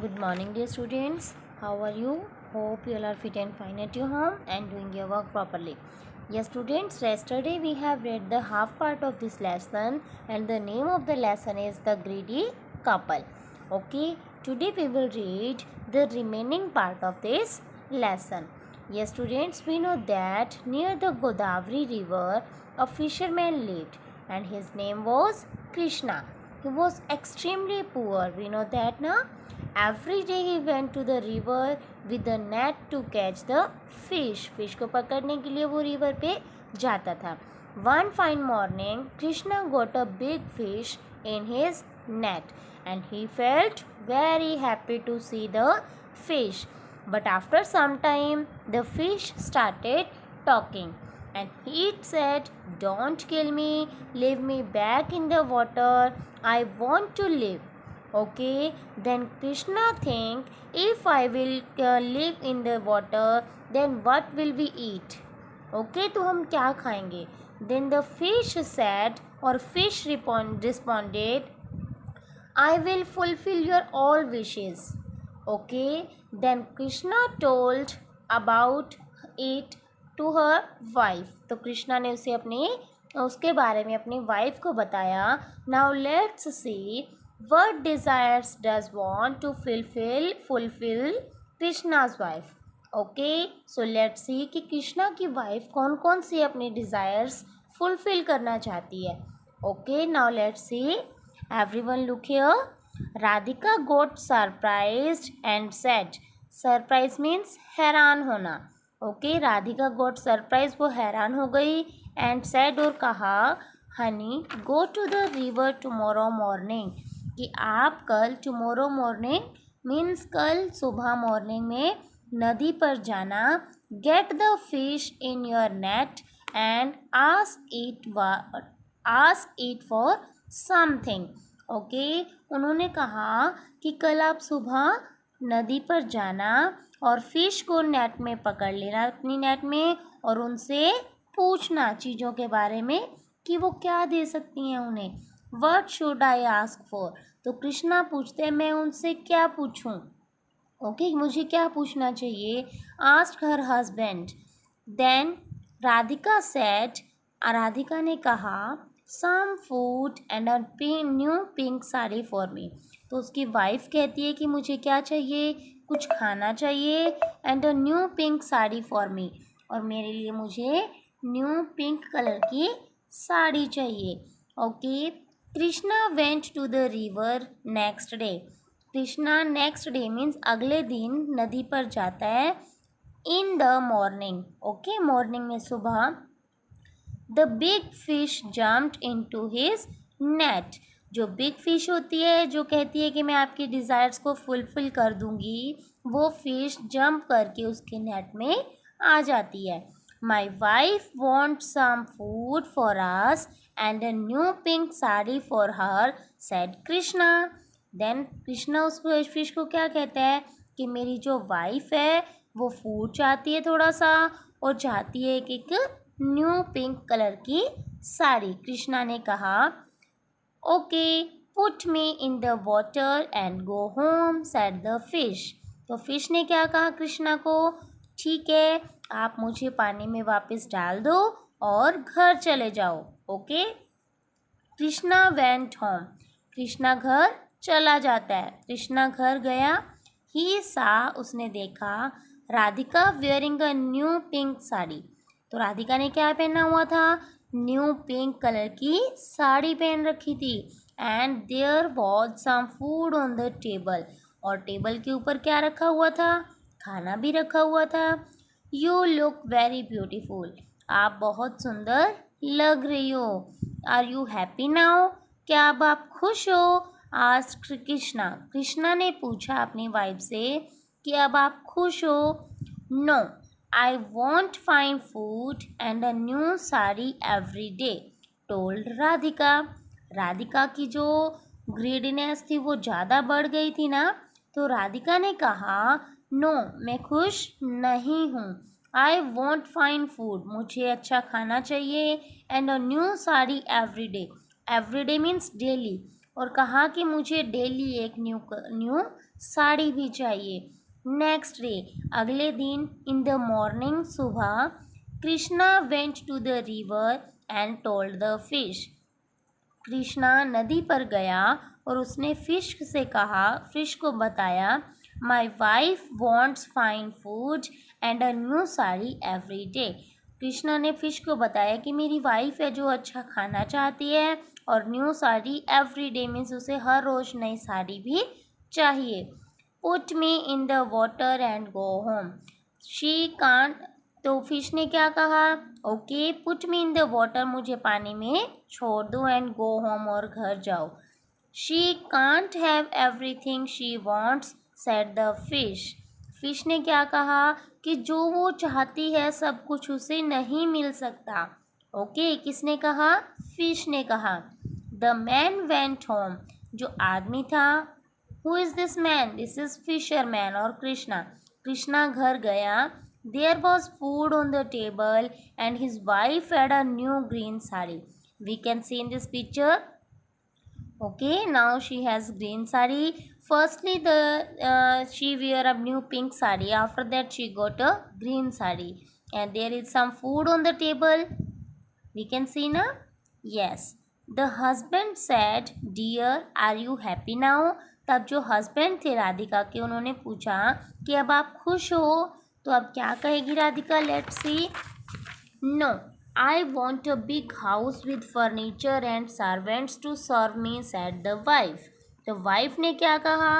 Good morning, dear students. How are you? Hope you all are fit and fine at your home and doing your work properly. Yes, students, yesterday we have read the half part of this lesson, and the name of the lesson is The Greedy Couple. Okay, today we will read the remaining part of this lesson. Yes, students, we know that near the Godavari river, a fisherman lived, and his name was Krishna. He was extremely poor. We know that now. Every day he went to the river with a net to catch the fish. Fish को पकड़ने के लिए वो river पे जाता था. One fine morning, Krishna got a big fish in his net, and he felt very happy to see the fish. But after some time, the fish started talking, and it said, "Don't kill me. Leave me back in the water. I want to live." Okay, then Krishna think, if I will live in the water, then what will we eat? Okay, तो हम क्या खाएंगे? Then the fish said, or fish responded, I will fulfill your all wishes. Okay, then Krishna told about it to her wife. तो कृष्णा ने उसके बारे में अपनी वाइफ को बताया. Now let's see what desires does want to fulfill Krishna's wife. Okay, so let's see कि कृष्णा की वाइफ कौन कौन सी अपनी desires fulfill करना चाहती है. Okay, now let's see. Everyone look here. Radhika got surprised and said, surprise means हैरान होना. Okay, राधिका got surprised, वो हैरान हो गई, and said और कहा, honey, go to the river tomorrow morning. कि आप कल tomorrow morning means कल सुबह morning में नदी पर जाना. Get the fish in your net and ask it for something. Okay, उन्होंने कहा कि कल आप सुबह नदी पर जाना और फिश को नेट में पकड़ लेना अपनी नेट में, और उनसे पूछना चीज़ों के बारे में कि वो क्या दे सकती हैं उन्हें. What should I ask for? तो कृष्णा पूछते, मैं उनसे क्या पूछूं. ओके, मुझे क्या पूछना चाहिए. Ask her husband. Then Radhika said, Radhika ने कहा, some food and a new pink sari for me. तो उसकी वाइफ कहती है कि मुझे क्या चाहिए, कुछ खाना चाहिए, and a new pink sari for me, और मेरे लिए मुझे न्यू पिंक कलर की साड़ी चाहिए. Okay, Krishna went to the river next day. Krishna next day means अगले दिन नदी पर जाता है. In the morning. Okay, morning में सुबह. The big fish jumped into his net. जो बिग फिश होती है, जो कहती है कि मैं आपकी डिज़ायर्स को फुलफिल कर दूंगी, वो फिश जंप करके उसके नेट में आ जाती है. My wife want some food for us and a new pink sari for her, said Krishna. Then Krishna उस फिश को क्या कहता है कि मेरी जो वाइफ है वो फूड चाहती है थोड़ा सा, और चाहती है कि एक न्यू पिंक कलर की साड़ी. कृष्णा ने कहा, okay, put me in the water and go home, said the fish. तो फिश ने क्या कहा कृष्णा को, ठीक है, आप मुझे पानी में वापस डाल दो और घर चले जाओ. Okay, Krishna went home. Krishna घर चला जाता है. कृष्णा घर गया. ही सा, उसने देखा, Radhika wearing a new pink sari. तो राधिका ने क्या पहना हुआ था, न्यू पिंक कलर की साड़ी पहन रखी थी. And there was some food on the table, और टेबल के ऊपर क्या रखा हुआ था, खाना भी रखा हुआ था. यू लुक वेरी ब्यूटीफुल, आप बहुत सुंदर लग रही हो. आर यू हैप्पी नाउ, क्या अब आप खुश हो. आस्क्ड कृष्णा. कृष्णा ने पूछा अपनी वाइफ से कि अब आप खुश हो. No, I want fine food and a new sari every day, told Radhika. Radhika की जो ग्रीडीनेस थी वो ज़्यादा बढ़ गई थी ना, तो राधिका ने कहा, नो, मैं खुश नहीं हूँ. आई वॉन्ट फाइन फूड, मुझे अच्छा खाना चाहिए, and a new sari every day. Every day means daily. और कहा कि मुझे डेली एक न्यू साड़ी भी चाहिए। नेक्स्ट डे, अगले दिन, इन द मॉर्निंग, सुबह, Krishna went to the river and told the fish. Krishna नदी पर गया और उसने फिश को बताया, my wife wants fine food and a new sari every day. Krishna ने फिश को बताया कि मेरी वाइफ है जो अच्छा खाना चाहती है और new sari every day means उसे हर रोज नई साड़ी भी चाहिए। Put me in the water and go home. She can't. तो फिश ने क्या कहा, okay put me in the water, मुझे पानी में छोड़ दो, एंड गो होम, और घर जाओ। She can't have everything she wants, said the fish. Fish ने क्या कहा कि जो वो चाहती है सब कुछ उसे नहीं मिल सकता। ओके, किसने कहा, फिश ने कहा। द मैन वेंट होम, जो आदमी था, who is this man, this is fisherman और कृष्णा। कृष्णा घर गया। There was food on the table and his wife had a new green sari. We can see in this picture. Okay, now she has green sari. Firstly, she wear a new pink sari. After that, she got a green sari, and there is some food on the table. We can see now. Yes. The husband said, "Dear, are you happy now?" तब जो husband थे राधिका के, उन्होंने पूछा कि अब आप खुश हो? तो अब क्या कहेगी Radhika? Let's see. No, I want a big house with furniture and servants to serve me, said the wife. तो वाइफ ने क्या कहा?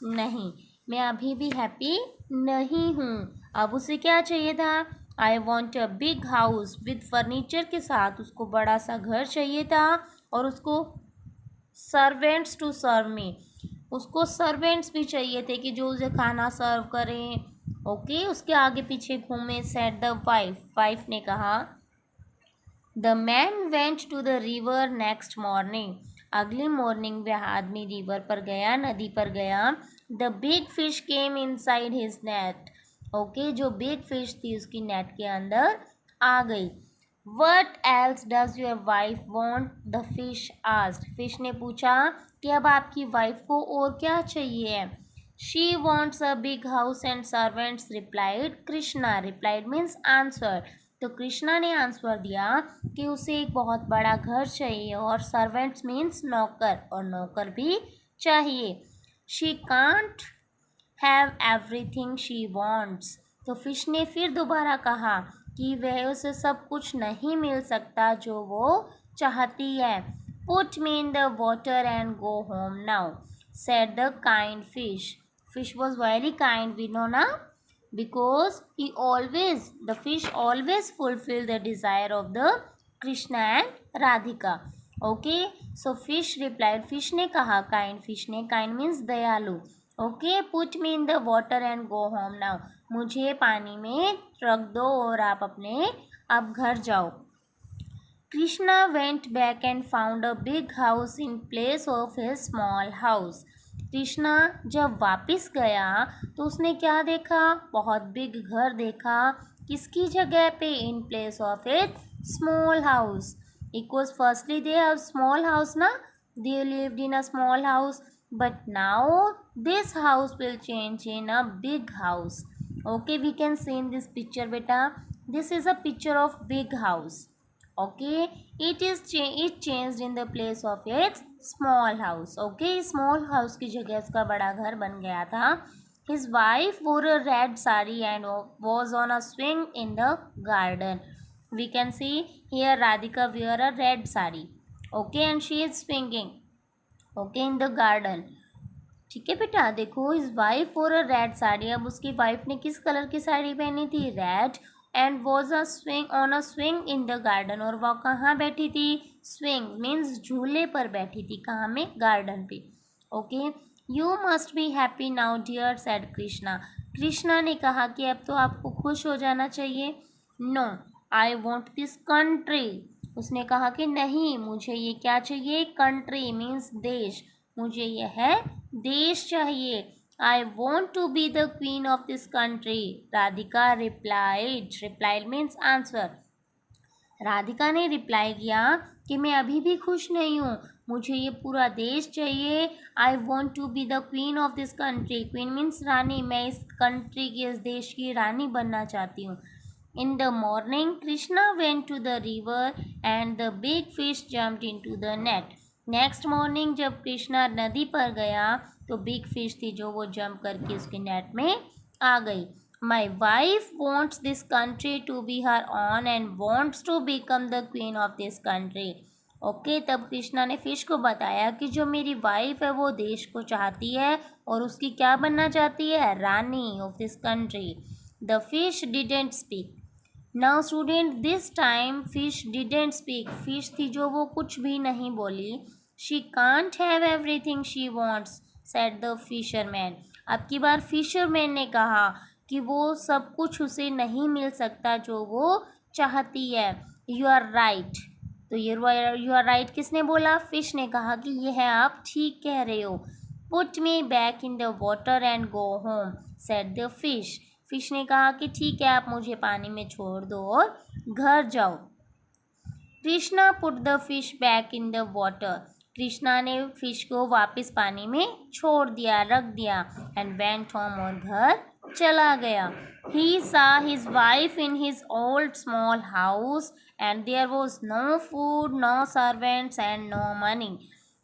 नहीं, मैं अभी भी हैप्पी नहीं हूँ। अब उसे क्या चाहिए था? I want a big house with furniture के साथ उसको बड़ा सा घर चाहिए था, और उसको सर्वेंट्स टू सर्व मी, उसको सर्वेंट्स भी चाहिए थे कि जो उसे खाना सर्व करें। ओके, उसके आगे पीछे घूमे, सेड द वाइफ। वाइफ ने कहा। The man went to the river next morning. अगली मॉर्निंग वह आदमी रिवर पर गया, नदी पर गया। The big fish came inside his net. Okay, जो बिग फिश थी उसकी नेट के अंदर आ गई। What else does your wife want, the fish asked. Fish ने पूछा कि अब आपकी वाइफ को और क्या चाहिए? She wants a big house and servants, replied Krishna. Replied means answer. तो कृष्णा ने आंसर दिया कि उसे एक बहुत बड़ा घर चाहिए, और सर्वेंट्स मीन्स नौकर, और नौकर भी चाहिए। She can't have everything she wants. तो फिश ने फिर दोबारा कहा कि वह उसे सब कुछ नहीं मिल सकता जो वो चाहती है। Put me in the water and go home now, said the kind fish. Fish was very kind, we know now, because the fish always fulfill the desire of the Krishna and Radhika. Okay, so fish replied, fish ने कहा, kind fish ने, kind means दयालु। Okay, put me in the water and go home now, मुझे पानी में रख दो और आप अपने अब घर जाओ। Krishna went back and found a big house in place of his small house. Krishna जब वापस गया तो उसने क्या देखा? बहुत बिग घर देखा। किसकी जगह पे? In place of it small house. It was firstly they have small house ना, they lived in a small house, but now this house will change in a big house. Okay, we can see in this picture बेटा, this is a picture of big house. Okay, it changed in the place of its small house. Okay, small house की जगह उसका बड़ा घर बन गया था। His wife wore a red sari and was on a swing in the garden. We can see here Radhika wear a red sari. Okay, and she is swinging. Okay, in the garden. ठीक है बेटा, देखो his wife wore a red sari. अब उसकी wife ने किस colour की साड़ी पहनी थी? Red. And was a swing on a swing in the garden, और वह कहाँ बैठी थी? स्विंग मीन्स झूले पर बैठी थी। कहाँ में? गार्डन पे। Okay, you must be happy now dear, said Krishna. Krishna ने कहा कि अब तो आपको खुश हो जाना चाहिए। No, I want this country. उसने कहा कि नहीं, मुझे ये क्या चाहिए? कंट्री मीन्स देश, मुझे यह देश चाहिए। I want to be the queen of this country, Radhika replied. Replied means answer. Radhika ने रिप्लाई किया कि मैं अभी भी खुश नहीं हूँ, मुझे ये पूरा देश चाहिए। I want to be the queen of this country. Queen means रानी, मैं इस कंट्री की, इस देश की रानी बनना चाहती हूँ। In the morning, Krishna went to the river and the big fish jumped into the net. Next morning जब कृष्णा नदी पर गया तो बिग फिश थी जो वो जंप करके उसके नेट में आ गई। My wife wants this country to be her own and wants to become the queen of this country. Okay, तब कृष्णा ने फिश को बताया कि जो मेरी वाइफ है वो देश को चाहती है और उसकी क्या बनना चाहती है, रानी of this country. The fish didn't speak. Now student, this time fish didn't speak. Fish थी जो वो कुछ भी नहीं बोली। She can't have everything she wants said the fisherman. अब की बार फिशरमैन ने कहा कि वो सब कुछ उसे नहीं मिल सकता जो वो चाहती है। You are right. तो यू आर राइट किसने बोला? फिश ने कहा कि यह है, आप ठीक कह रहे हो। Put me back in the water and go home said the fish. Fish ने कहा कि ठीक है, आप मुझे पानी में छोड़ दो और घर जाओ। Krishna put the fish back in the water. Krishna ने फिश को वापस पानी में छोड़ दिया, रख दिया। एंड वेंट होम, और घर चला गया। He saw his wife in his old small house and there was no food, no servants and no money.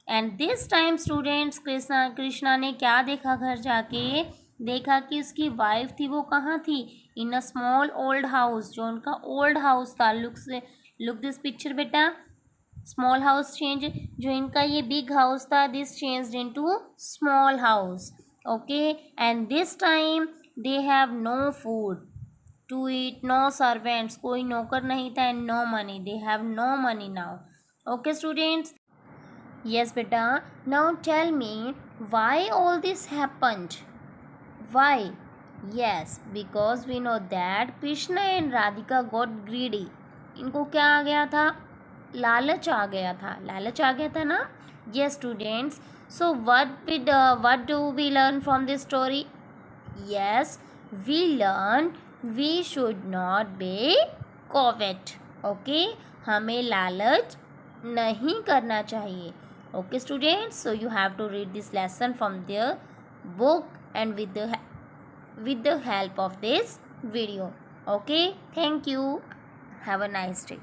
And this time students, Krishna ने क्या देखा? घर जाके देखा कि उसकी वाइफ थी वो कहाँ थी? In a small old house, जो उनका ओल्ड हाउस था। लुक दिस पिक्चर बेटा। स्मॉल हाउस चेंज, जो इनका ये बिग हाउस था, this changed into small house. Okay, and this time they have no food to eat, no servants, कोई नौकर नहीं था, and no money, they have no money now. Okay students, yes beta, now tell me why all this happened. Why? Yes, because we know that Krishna and Radhika got greedy. इनको क्या आ गया था? लालच आ गया था। लालच आ गया था ना? Yes students, so what do we learn from this story? Yes, we learn we should not be covet. Okay, हमें लालच नहीं करना चाहिए। Okay students, so you have to read this lesson from the book and with the help of this video. Okay, thank you, have a nice day.